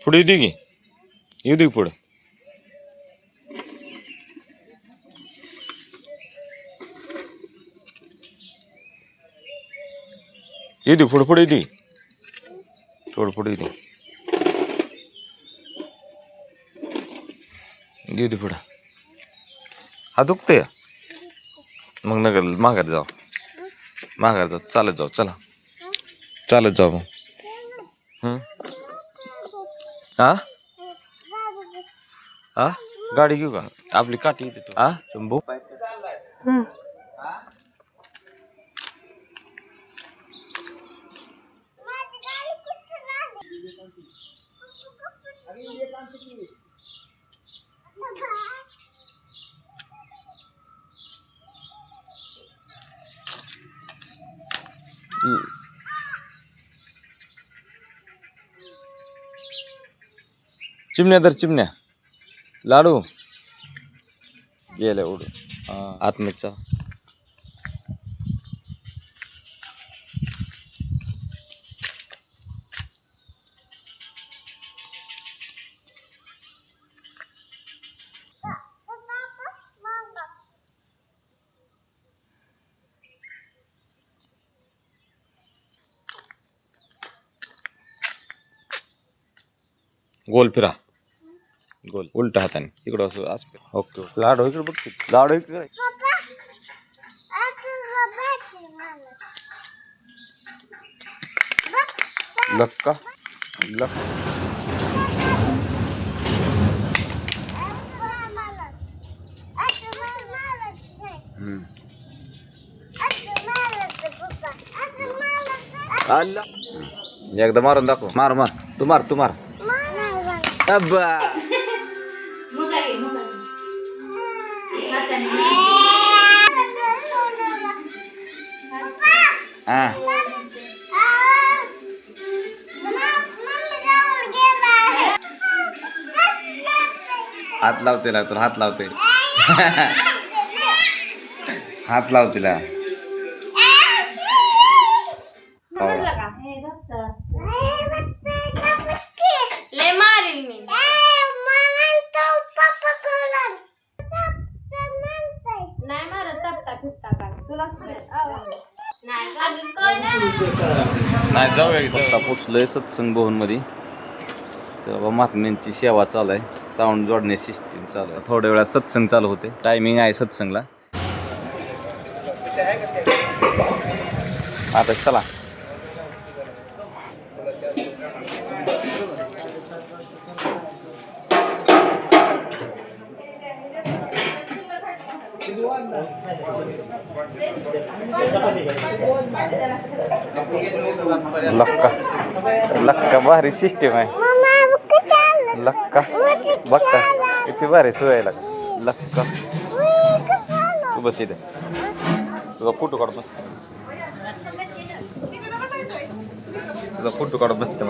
पुढे येऊ दे की येऊ दे पुढे येऊ दे पुढे पुढे येऊ दे थोडं पुढे येऊ दे पुढं हा दुखतंय मग नगर माघार जाऊ चालत जाऊ चला चालत जाऊ मग हा हा गाडी घेऊ का आपली काठी येते तू हा शंभू चिमण्या तर चिमण्या लाडू गेल्या उडून आत्मेचा गोल फिरा गोल उलटा हाताने इकडं असं ओके लाडू इकडे बघ लाडू इकडे लक्का लक एकदा मारून दाखव मार मार तू मार अब्बा हात लावते ना तुला हात लावते हात लाव तिला नाही जाऊया पोचलोय सत्संग भवन मध्ये तेव्हा महात्म्यांची सेवा चालू आहे साऊंड जोडण्याची सिस्टीम चालू आहे थोड्या वेळात सत्संग चालू होते टायमिंग आहे सत्संगला आता चला लक्का भारी सिस्टीम आहे लक्का बघता किती भारी सोय लक्का तू बस इथे तुझा फोटो काढ बस तुझा फोटो काढ बसते